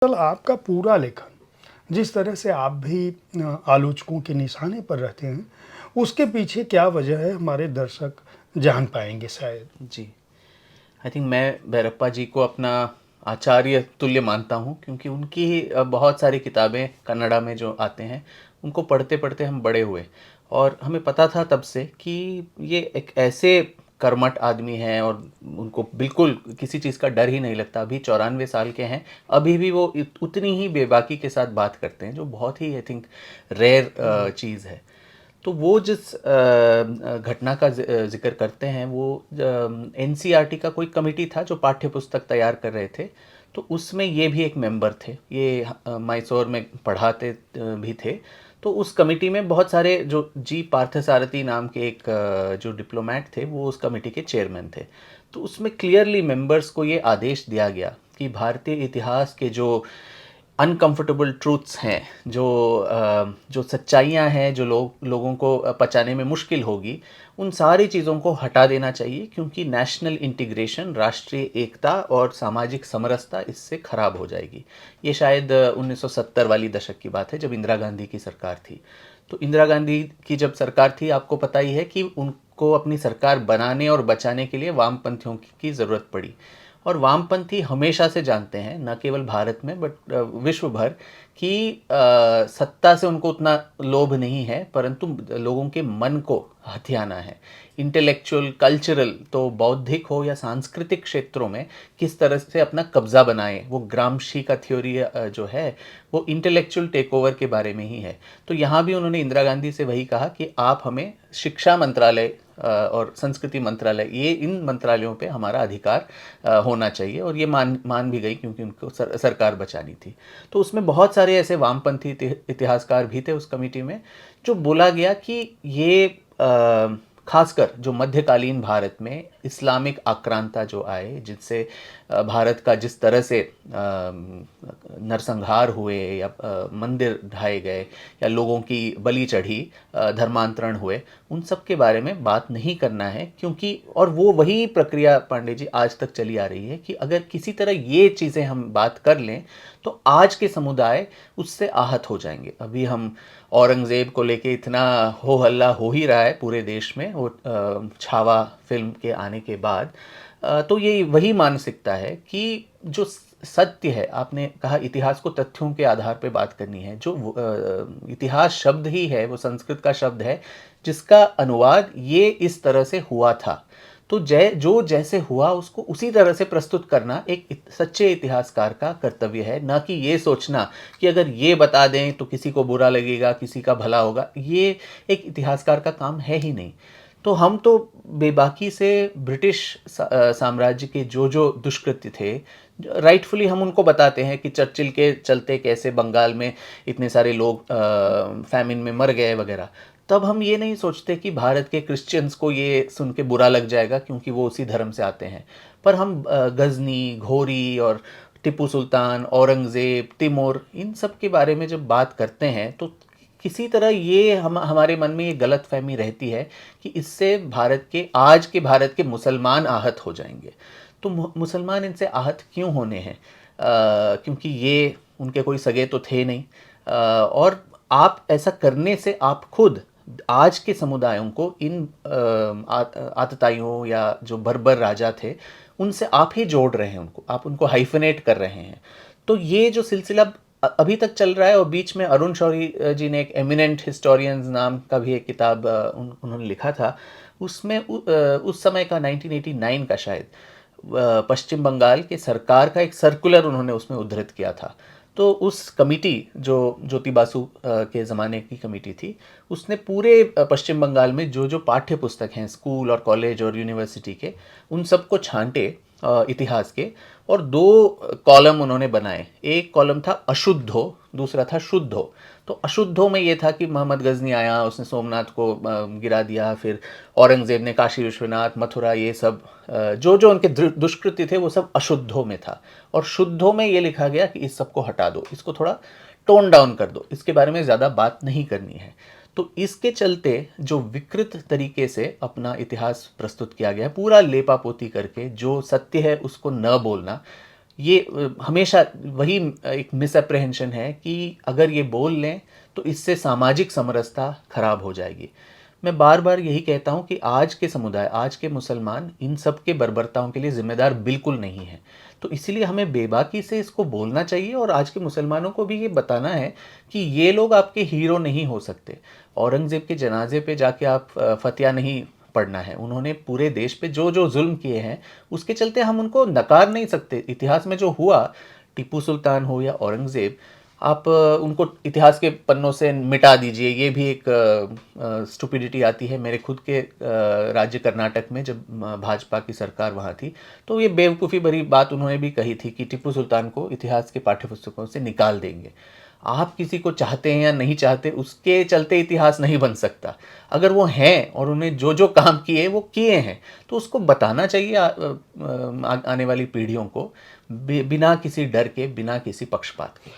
कल आपका पूरा लेखन जिस तरह से आप भी आलोचकों के निशाने पर रहते हैं, उसके पीछे क्या वजह है हमारे दर्शक जान पाएंगे शायद। जी, आई थिंक मैं भैरप्पा जी को अपना आचार्य तुल्य मानता हूँ, क्योंकि उनकी बहुत सारी किताबें कन्नड़ा में जो आते हैं उनको पढ़ते पढ़ते हम बड़े हुए, और हमें पता था तब से कि ये एक ऐसे कर्मठ आदमी हैं और उनको बिल्कुल किसी चीज़ का डर ही नहीं लगता। अभी 94 साल के हैं, अभी भी वो उतनी ही बेबाकी के साथ बात करते हैं, जो बहुत ही आई थिंक रेयर चीज़ है। तो वो जिस घटना का जिक्र करते हैं, वो एनसीईआरटी का कोई कमेटी था जो पाठ्य पुस्तक तैयार कर रहे थे। तो उसमें ये भी एक मेंबर थे, ये मैसूर में पढ़ाते भी थे। तो उस कमेटी में बहुत सारे जो जी पार्थसारथी नाम के एक जो डिप्लोमेट थे, वो उस कमेटी के चेयरमैन थे। तो उसमें क्लियरली मेंबर्स को ये आदेश दिया गया कि भारतीय इतिहास के जो अनकंफर्टेबल ट्रूथ्स हैं, जो सच्चाइयाँ हैं, जो लोगों को पचाने में मुश्किल होगी, उन सारी चीज़ों को हटा देना चाहिए, क्योंकि नेशनल इंटीग्रेशन, राष्ट्रीय एकता और सामाजिक समरसता इससे ख़राब हो जाएगी। ये शायद 1970 वाली दशक की बात है, जब इंदिरा गांधी की सरकार थी। तो इंदिरा गांधी की जब सरकार थी, आपको पता ही है कि उनको अपनी सरकार बनाने और बचाने के लिए वामपंथियों की ज़रूरत पड़ी। और वामपंथी हमेशा से जानते हैं, न केवल भारत में बट विश्व भर, कि सत्ता से उनको उतना लोभ नहीं है, परंतु लोगों के मन को हथियाना है। इंटेलेक्चुअल, कल्चरल, तो बौद्धिक हो या सांस्कृतिक क्षेत्रों में किस तरह से अपना कब्जा बनाए। वो ग्रामशी का थ्योरी जो है, वो इंटेलेक्चुअल टेक ओवर के बारे में ही है। तो यहाँ भी उन्होंने इंदिरा गांधी से वही कहा कि आप हमें शिक्षा मंत्रालय और संस्कृति मंत्रालय, ये इन मंत्रालयों पे हमारा अधिकार होना चाहिए। और ये मान भी गई, क्योंकि उनको सरकार बचानी थी। तो उसमें बहुत सारे ऐसे वामपंथी इतिहासकार भी थे उस कमेटी में, जो बोला गया कि ये खासकर जो मध्यकालीन भारत में इस्लामिक आक्रांता जो आए, जिससे भारत का जिस तरह से नरसंहार हुए, या मंदिर ढाए गए, या लोगों की बलि चढ़ी, धर्मांतरण हुए, उन सब के बारे में बात नहीं करना है। क्योंकि और वो वही प्रक्रिया पांडे जी आज तक चली आ रही है कि अगर किसी तरह ये चीज़ें हम बात कर लें, तो आज के समुदाय उससे आहत हो जाएंगे। अभी हम औरंगज़ेब को लेके इतना हो हल्ला हो ही रहा है पूरे देश में, वो छावा फिल्म के आने के बाद। तो ये वही मानसिकता है कि जो सत्य है, आपने कहा इतिहास को तथ्यों के आधार पे बात करनी है। जो इतिहास शब्द ही है, वो संस्कृत का शब्द है, जिसका अनुवाद ये इस तरह से हुआ था। तो जो जैसे हुआ उसको उसी तरह से प्रस्तुत करना एक सच्चे इतिहासकार का कर्तव्य है, ना कि ये सोचना कि अगर ये बता दें तो किसी को बुरा लगेगा, किसी का भला होगा। ये एक इतिहासकार का काम है ही नहीं। तो हम तो बेबाकी से ब्रिटिश साम्राज्य के जो जो दुष्कृत्य थे, राइटफुली हम उनको बताते हैं कि चर्चिल के चलते कैसे बंगाल में इतने सारे लोग फैमिन में मर गए वगैरह। तब हम ये नहीं सोचते कि भारत के क्रिश्चियंस को ये सुन के बुरा लग जाएगा, क्योंकि वो उसी धर्म से आते हैं। पर हम गजनी, घोरी और टिप्पू सुल्तान, औरंगज़ेब, तिमूर, इन सब के बारे में जब बात करते हैं, तो किसी तरह ये हमारे मन में ये गलत फहमी रहती है कि इससे आज के भारत के मुसलमान आहत हो जाएंगे। तो मुसलमान इनसे आहत क्यों होने हैं? क्योंकि ये उनके कोई सगे तो थे नहीं। और आप ऐसा करने से आप खुद आज के समुदायों को इन आतताइयों या जो बर्बर राजा थे, उनसे आप ही जोड़ रहे हैं, आप उनको हाइफनेट कर रहे हैं। तो ये जो सिलसिला अभी तक चल रहा है, और बीच में अरुण शौरी जी ने एक एमिनेंट हिस्टोरियंस नाम का भी एक किताब उन्होंने लिखा था। उसमें उस समय का 1989 का शायद पश्चिम बंगाल के सरकार का एक सर्कुलर उन्होंने उसमें उद्धृत किया था। तो उस कमिटी, जो ज्योति बासु के ज़माने की कमिटी थी, उसने पूरे पश्चिम बंगाल में जो जो पाठ्य पुस्तक हैं स्कूल और कॉलेज और यूनिवर्सिटी के, उन सबको छांटे इतिहास के, और दो कॉलम उन्होंने बनाए। एक कॉलम था अशुद्धो, दूसरा था शुद्धो। तो अशुद्धो में ये था कि मोहम्मद गजनी आया, उसने सोमनाथ को गिरा दिया, फिर औरंगज़ेब ने काशी विश्वनाथ, मथुरा, ये सब जो जो उनके दुष्कृत्य थे, वो सब अशुद्धों में था। और शुद्धों में ये लिखा गया कि इस सब को हटा दो, इसको थोड़ा टोन डाउन कर दो, इसके बारे में ज़्यादा बात नहीं करनी है। तो इसके चलते जो विकृत तरीके से अपना इतिहास प्रस्तुत किया गया है, पूरा लेपापोती करके, जो सत्य है उसको न बोलना, ये हमेशा वही एक मिसअप्रहेंशन है कि अगर ये बोल लें तो इससे सामाजिक समरसता खराब हो जाएगी। मैं बार बार यही कहता हूँ कि आज के समुदाय, आज के मुसलमान इन सब के बर्बरताओं के लिए जिम्मेदार बिल्कुल नहीं है। तो इसीलिए हमें बेबाकी से इसको बोलना चाहिए और आज के मुसलमानों को भी ये बताना है कि ये लोग आपके हीरो नहीं हो सकते। औरंगज़ेब के जनाजे पे जाके आप फतिया नहीं पढ़ना है। उन्होंने पूरे देश पे जो जो जुल्म किए हैं उसके चलते हम उनको नकार नहीं सकते। इतिहास में जो हुआ, टीपू सुल्तान हो या औरंगज़ेब, आप उनको इतिहास के पन्नों से मिटा दीजिए। ये भी एक स्टुपिडिटी आती है। मेरे खुद के राज्य कर्नाटक में जब भाजपा की सरकार वहाँ थी तो ये बेवकूफ़ी भरी बात उन्होंने भी कही थी कि टीपू सुल्तान को इतिहास के पाठ्यपुस्तकों से निकाल देंगे। आप किसी को चाहते हैं या नहीं चाहते उसके चलते इतिहास नहीं बन सकता। अगर वो हैं और उन्हें जो जो काम किए वो किए हैं तो उसको बताना चाहिए आने वाली पीढ़ियों को, बिना किसी डर के, बिना किसी पक्षपात के।